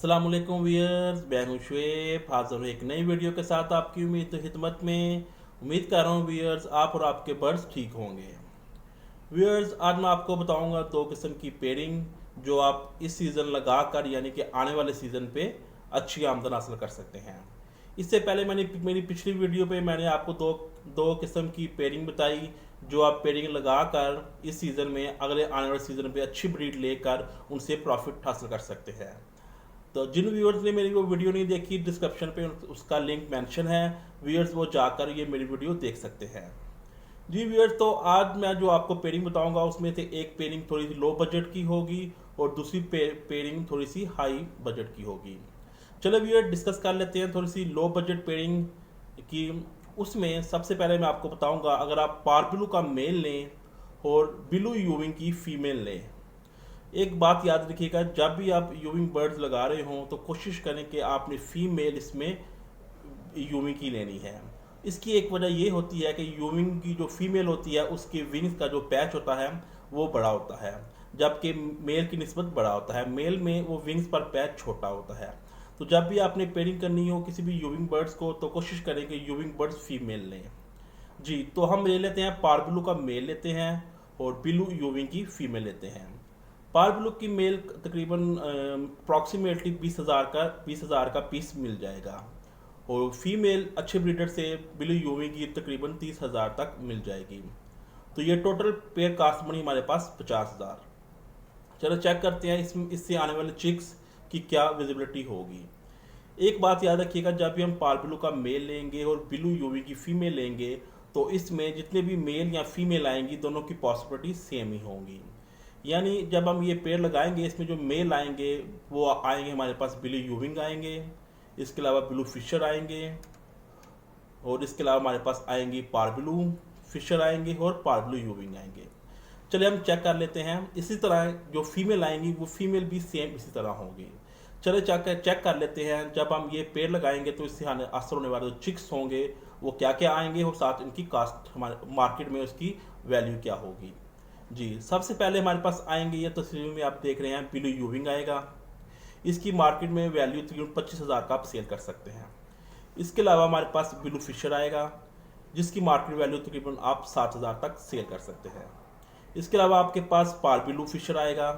अस्सलाम वालेकुम व्यूअर्स, मैं हूं शुएब, हाजिर हूं एक नई वीडियो के साथ आपकी उम्मीद खिदमत में। उम्मीद कर रहा हूं व्यूअर्स आप और आपके बर्ड्स ठीक होंगे। व्यूअर्स, आज मैं आपको बताऊंगा दो किस्म की पेयरिंग जो आप इस सीज़न लगा कर यानी कि आने वाले सीज़न पे अच्छी आमदन हासिल कर सकते हैं। इससे पहले मेरी पिछली वीडियो पे मैंने आपको दो दो किस्म की पेयरिंग बताई जो आप पेयरिंग लगा कर इस सीज़न में अगले आने वाले सीज़न पे अच्छी ब्रीड लेकर उनसे प्रॉफिट हासिल कर सकते हैं। तो जिन व्यूअर्स ने मेरी वो वीडियो नहीं देखी, डिस्क्रिप्शन पे उसका लिंक मेंशन है, व्यूअर्स वो जाकर ये मेरी वीडियो देख सकते हैं। जी व्यूअर्स, तो आज मैं जो आपको पेयरिंग बताऊंगा उसमें से एक पेयरिंग थोड़ी सी लो बजट की होगी और दूसरी पेयरिंग थोड़ी सी हाई बजट की होगी। चलो व्यूअर्स, डिस्कस कर लेते हैं थोड़ी सी लो बजट पेयरिंग की। उसमें सबसे पहले मैं आपको बताऊंगा, अगर आप पारब्लू का मेल लें और ब्लू यूविंग की फीमेल लें, एक बात याद रखिएगा, जब भी आप यूविंग बर्ड्स लगा रहे हों तो कोशिश करें कि आपने फीमेल इसमें यूविंग की लेनी है। इसकी एक वजह ये होती है कि यूविंग की जो फीमेल होती है उसके विंग्स का जो पैच होता है वो बड़ा होता है, जबकि मेल की निस्बत बड़ा होता है। मेल में वो विंग्स पर पैच छोटा होता है। तो जब भी आपने पेयरिंग करनी हो किसी भी यूविंग बर्ड्स को तो कोशिश करें कि यूविंग बर्ड्स फीमेल लें। जी, तो हम ले लेते हैं पारब्लू का मेल लेते हैं और ब्लू यूविंग की फीमेल लेते हैं। पारब्लू की मेल तकरीबन अप्रॉक्सीमेटली 20,000 का पीस मिल जाएगा और फीमेल अच्छे ब्रीडर से ब्लू यूविंग की तकरीबन 30,000 तक मिल जाएगी। तो ये टोटल पेयर कास्ट बनी हमारे पास 50,000। चलो चेक करते हैं इससे आने वाले चिक्स की क्या विजिबिलिटी होगी। एक बात याद रखिएगा, जब भी हम पारब्लू का मेल लेंगे और ब्लू यूवी की फीमेल लेंगे तो इसमें जितने भी मेल या फीमेल आएंगी दोनों की पॉसिबिलिटी सेम ही होंगी। यानी जब हम ये पेड़ लगाएंगे इसमें जो मेल आएंगे वो आएंगे हमारे पास ब्लू यूविंग आएंगे, इसके अलावा ब्लू फिशर आएंगे और इसके अलावा हमारे पास आएंगी पारब्लू फिशर आएंगे और पारब्लू यूविंग आएंगे। चलिए हम चेक कर लेते हैं। इसी तरह जो फीमेल आएंगी वो फीमेल भी सेम इसी तरह होंगी। चलिए चेक कर लेते हैं, जब हम ये पेड़ लगाएंगे तो इससे असर होने वाले जो चिक्स होंगे वो क्या क्या आएंगे और साथ इनकी कास्ट हमारे मार्केट में उसकी वैल्यू क्या होगी। जी, सबसे पहले हमारे पास आएंगे, ये तस्वीर में आप देख रहे हैं ब्लू यूविंग आएगा। इसकी मार्केट में वैल्यू तकरीबन 25,000 का आप सेल कर सकते हैं। इसके अलावा हमारे पास ब्लू फिशर आएगा जिसकी मार्केट वैल्यू तकरीबन आप 7,000 तक सेल कर सकते हैं। इसके अलावा आपके पास पारब्लू फिशर आएगा,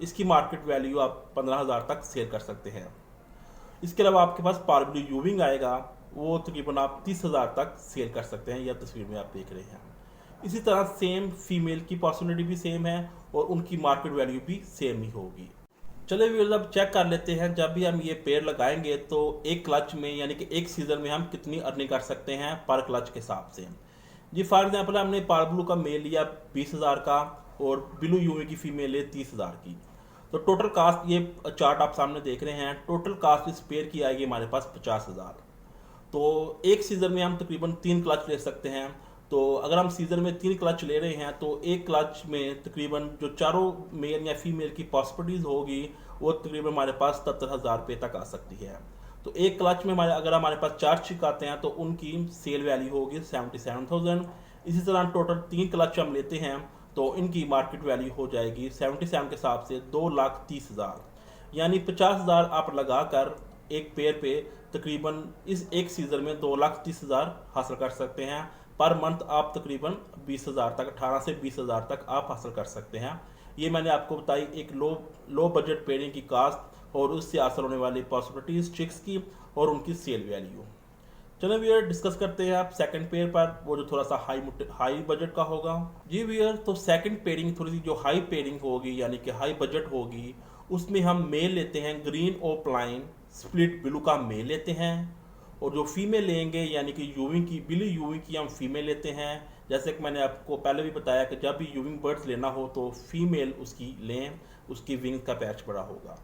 इसकी मार्केट वैल्यू आप 15,000 तक सेल कर सकते हैं। इसके अलावा आपके पास पारब्लू यूविंग आएगा, वो तकरीबन आप 30,000 तक सेल कर सकते हैं। यह तस्वीर में आप देख रहे हैं। इसी तरह सेम फीमेल की पॉसिबिलिटी भी सेम है और उनकी मार्केट वैल्यू भी सेम ही होगी। चलिए व्यूअर्स, अब चेक कर लेते हैं, जब भी हम ये पेड़ लगाएंगे तो एक क्लच में यानी कि एक सीजन में हम कितनी अर्निंग कर सकते हैं पर क्लच के हिसाब से। जी, फॉर एग्जाम्पल हमने पारब्लू का मेल लिया 20,000 का और ब्लू यूवी की फीमेल ले 30,000 की, तो टोटल कास्ट, ये चार्ट आप सामने देख रहे हैं, टोटल कास्ट इस पेड़ की आएगी हमारे पास 50,000। तो एक सीज़न में हम तकरीबन 3 क्लच ले सकते हैं। तो अगर हम सीज़न में 3 क्लच ले रहे हैं तो एक क्लच में तकरीबन जो चारों मेल या फीमेल की पॉसिबिलिटीज़ होगी वो तकरीबन हमारे पास 77,000 रुपये तक आ सकती है। तो एक क्लच में अगर हमारे पास 4 चिक आते हैं तो उनकी सेल वैल्यू होगी 77,000। इसी तरह टोटल 3 क्लच हम लेते हैं तो इनकी मार्केट वैल्यू हो जाएगी 77 के हिसाब से 2,30,000। यानी 50,000 आप लगा कर एक पेयर पे तकरीबन इस एक सीज़न में 2,30,000 हासिल कर सकते हैं। पर मंथ आप तकरीबन 20,000 तक, 18 से 20,000 तक आप हासिल कर सकते हैं। ये मैंने आपको बताई एक लो बजट पेयरिंग की कास्ट और उससे हासिल होने वाली पॉसिबिलिटीज चिक्स की और उनकी सेल वैल्यू। चलो व्यूअर, डिस्कस करते हैं आप सेकंड पेयर पर, वो जो थोड़ा सा हाई बजट का होगा। जी व्यूअर, तो सेकंड पेयरिंग थोड़ी सी जो हाई पेयरिंग होगी यानी कि हाई बजट होगी, उसमें हम मेल लेते हैं ग्रीन ओपलाइन स्प्लिट ब्लू का मेल लेते हैं और जो फीमेल लेंगे यानी कि यूविंग की ब्लू यूविंग की हम फीमेल लेते हैं। जैसे कि मैंने आपको पहले भी बताया कि जब भी यूविंग बर्ड्स लेना हो तो फीमेल उसकी लें, उसकी विंग का पैच बड़ा होगा।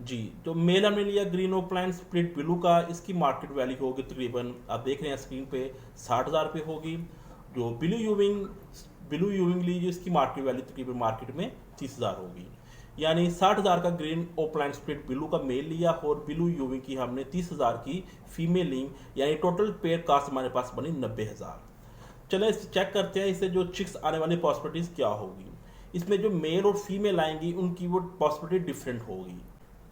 जी, तो मेल हमने लिया ग्रीन ओपलाइन स्प्लिट ब्लू का, इसकी मार्केट वैल्यू होगी तकरीबन आप देख रहे हैं स्क्रीन पे 60,000 रुपये होगी। जो ब्लू यूविंग लीजिए इसकी मार्केट वैल्यू तकरीबन मार्केट में 30,000 होगी। यानी 60,000 का ग्रीन ओपलाइन स्प्लिट ब्लू का मेल लिया और ब्लू यूविंग की हमने 30,000 की फीमेल ली, यानी टोटल पेयर कास्ट हमारे पास बनी 90,000। चलो इसे चेक करते हैं, इससे जो चिक्स आने वाली पॉसिबिलिटीज क्या होगी। इसमें जो मेल और फीमेल आएंगी उनकी वो पॉसिबिलिटी डिफरेंट होगी।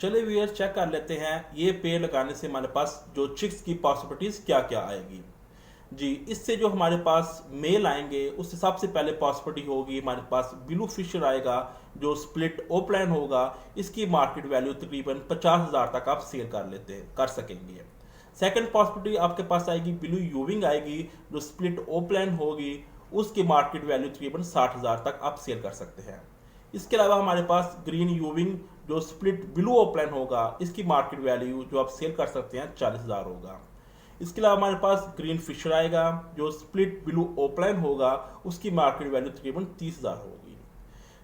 चलिए व्यूअर्स चेक कर लेते हैं ये पेड़ लगाने से हमारे पास जो चिक्स की पॉसिबिलिटीज क्या क्या आएगी। जी, इससे जो हमारे पास मेल आएंगे उससे सबसे पहले पॉसिबिलिटी होगी हमारे पास ब्लू फिशर आएगा जो स्प्लिट ओपलाइन होगा। इसकी मार्केट वैल्यू तकरीबन 50,000 तक आप सेल कर सकेंगे। सेकंड पॉसिबिलिटी आपके पास आएगी ब्लू यूविंग आएगी जो स्प्लिट ओपलाइन होगी, उसकी मार्केट वैल्यू तकरीबन 60,000 तक आप सेल कर सकते हैं। इसके अलावा हमारे पास ग्रीन यूविंग जो स्प्लिट ब्लू ओपलाइन होगा, इसकी मार्केट वैल्यू जो आप सेल कर सकते हैं 40,000 होगा। इसके अलावा हमारे पास ग्रीन फिशर आएगा जो स्प्लिट ब्लू ओपलाइन होगा, उसकी मार्केट वैल्यू तकरीबन 30,000 होगी।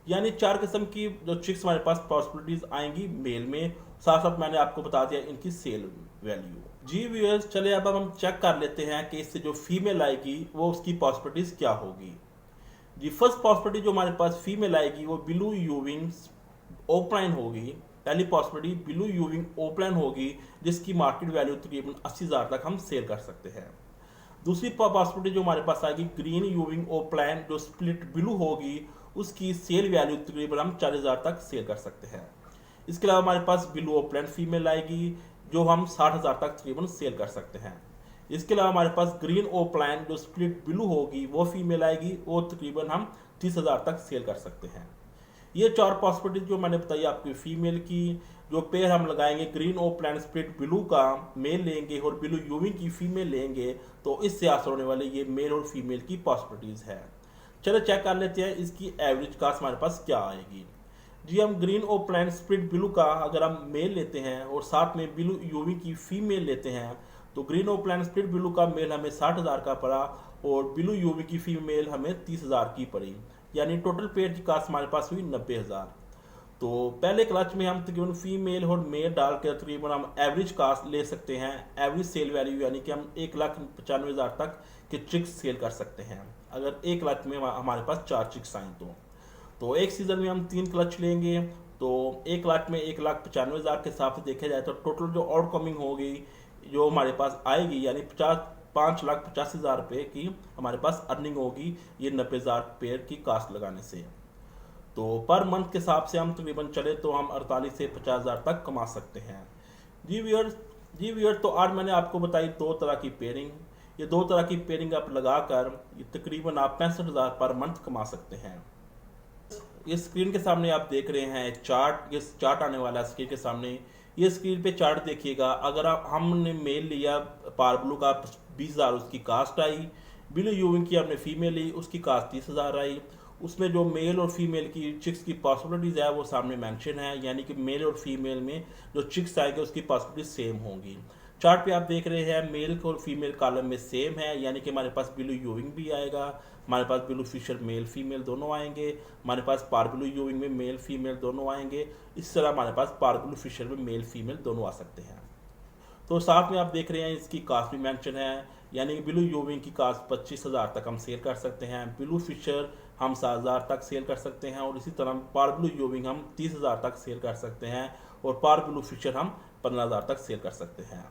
यानी 4 किस्म की जो चिक्स हमारे पास पॉसिबिलिटीज आएंगी मेल में, साथ साथ मैंने आपको बता दिया इनकी सेल वैल्यू। जी व्यूअर्स, चलिए अब हम चेक कर लेते हैं कि इससे जो फीमेल आएगी वो उसकी पॉसिबिलिटीज क्या होगी। जी, फर्स्ट पॉसिबिलिटी जो हमारे पास फीमेल आएगी वो ब्लू यूविंग ओपलाइन होगी। पहली पॉसिबिलिटी ब्लू यूविंग ओपलाइन होगी जिसकी मार्केट वैल्यू तकरीबन 80,000 तक हम सेल कर सकते हैं। दूसरी पॉसिबिलिटी जो हमारे पास आएगी ग्रीन यूविंग ओपलाइन जो स्प्लिट ब्लू होगी, उसकी सेल वैल्यू तकरीबन हम 40,000 तक सेल कर सकते हैं। इसके अलावा हमारे पास ब्लू ओपलाइन फीमेल आएगी जो हम 60,000 तक तकरीबन सेल कर सकते हैं। इसके अलावा हमारे पास ग्रीन ओपलाइन जो स्प्लिट ब्लू होगी वो फीमेल आएगी, वो तकरीबन हम 30,000 तक सेल कर सकते हैं। ये 4 पॉसिबिलिटीज जो मैंने बताई आपकी फीमेल की, जो पेयर हम लगाएंगे ग्रीन ओपलाइन स्प्लिट ब्लू का मेल लेंगे और ब्लू यूविंग की फीमेल लेंगे, तो इससे हासिल होने वाले ये मेल और फीमेल की पॉसिबिलिटीज है। चलो चेक कर लेते हैं इसकी एवरेज कास्ट हमारे पास क्या आएगी। जी, हम ग्रीन ओपलाइन स्प्लिट ब्लू का अगर हम मेल लेते हैं और साथ में ब्लू यूविंग की फीमेल लेते हैं तो ग्रीन ओपलाइन स्प्लिट ब्लू का मेल हमें 60,000 का पड़ा और ब्लू यूवी की फीमेल हमें 30,000 की पड़ी। यानी टोटल पेयर की कास्ट हमारे पास हुई 90,000। तो पहले क्लच में हम तकरीबन फीमेल और मेल डाल के तकरीबन हम एवरेज कास्ट ले सकते हैं, एवरेज सेल वैल्यू, यानी कि हम 1,95,000 तक के चिक्स सेल कर सकते हैं अगर एक क्लच में हमारे पास 4 चिक्स आए तो एक सीजन में हम 3 क्लच लेंगे तो एक क्लच में 1,95,000 के हिसाब से देखा जाए तो टोटल जो आउटकमिंग होगी जो हमारे पास आएगी यानी 5,85,000 रुपये की हमारे पास अर्निंग होगी ये 90,000 पेयर की कास्ट लगाने से। तो पर मंथ के हिसाब से हम तकरीबन चले तो हम 48 से 50,000 तक कमा सकते हैं। जी व्यूअर्स, तो आज मैंने आपको बताई 2 तरह की पेयरिंग। ये 2 तरह की पेयरिंग आप लगाकर तकरीबन आप 65,000 पर मंथ कमा सकते हैं। इस स्क्रीन के सामने आप देख रहे हैं चार्ट, ये चार्ट आने वाला है स्क्रीन के सामने। ये स्क्रीन पे चार्ट देखिएगा, अगर हमने मेल लिया पार ब्लू का 20,000 उसकी कास्ट आई, ब्लू यूविंग की हमने फीमेल ली उसकी कास्ट 30,000 आई। उसमें जो मेल और फीमेल की चिक्स की पॉसिबिलिटीज है वो सामने मेंशन है, यानी कि मेल और फीमेल में जो चिक्स आएंगे उसकी पॉसिबिलिटीज सेम होंगी। चार्ट पे आप देख रहे हैं मेल और फीमेल कॉलम में सेम है, यानी कि हमारे पास ब्लू यूविंग भी आएगा, हमारे पास ब्लू फिशर मेल फीमेल दोनों आएंगे, हमारे पास पार ब्लू यूविंग में मेल फीमेल दोनों आएंगे। इस तरह हमारे पास पार ब्लू फिशर में मेल फीमेल दोनों आ सकते हैं। तो साथ में आप देख रहे हैं इसकी कास्ट भी मेंशन है, यानी कि ब्लू यूविंग की कास्ट 25,000 तक हम सेल कर सकते हैं, ब्लू फिशर हम 7,000 तक सेल कर सकते हैं और इसी तरह पार ब्लू यूविंग हम 30,000 तक सेल कर सकते हैं और पार ब्लू फिशर हम 15,000 तक सेल कर सकते हैं।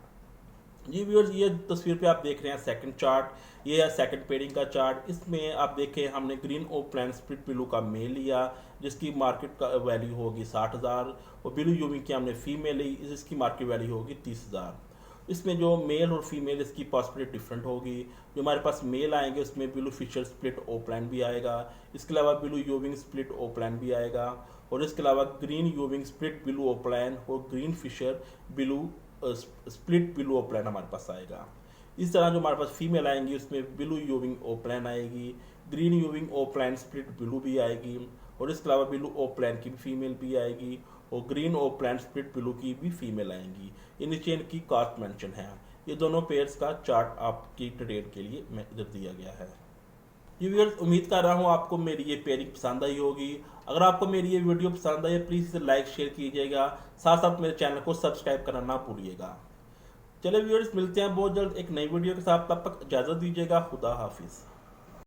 जी व्यूअर्स, ये तस्वीर पे आप देख रहे हैं सेकंड चार्ट, ये है सेकंड पेयरिंग का चार्ट। इसमें आप देखें हमने ग्रीन ओपलाइन स्प्लिट ब्लू का मेल लिया जिसकी मार्केट का वैल्यू होगी 60,000 और ब्लू यूविंग की हमने फीमेल ली जिसकी मार्केट वैल्यू होगी 30,000। इसमें जो मेल और फीमेल इसकी पॉसिबिलिटी डिफरेंट होगी। जो हमारे पास मेल आएंगे उसमें ब्लू फिशर स्प्लिट ओपलाइन भी आएगा, इसके अलावा ब्लू यूविंग स्प्लिट ओपलाइन भी आएगा और इसके अलावा ग्रीन यूविंग स्प्लिट ब्लू ओपलाइन और green Fischer blue split blue opaline हमारे पास आएगा। इस तरह जो हमारे पास फीमेल आएंगी उसमें ब्लू यूविंग ओपलाइन आएगी, ग्रीन यूविंग ओपलाइन स्प्लिट ब्लू भी आएगी और इसके अलावा ब्लू ओपलाइन की भी फीमेल भी आएगी और ग्रीन ओपलाइन स्प्लिट ब्लू की भी फीमेल आएंगी। ये नीचे इनकी कास्ट मेंशन है। ये दोनों पेयर्स का चार्ट आपकी डिटेल के लिए इधर दिया गया है। ये व्यूअर्स, उम्मीद कर रहा हूँ आपको मेरी ये पेयरिंग पसंद आई होगी। अगर आपको मेरी ये वीडियो पसंद आई प्लीज़ इसे लाइक शेयर कीजिएगा, साथ साथ मेरे चैनल को सब्सक्राइब करना ना भूलिएगा। चलिए व्यूअर्स, मिलते हैं बहुत जल्द एक नई वीडियो के साथ, तब तक इजाज़त दीजिएगा। खुदा हाफिज़।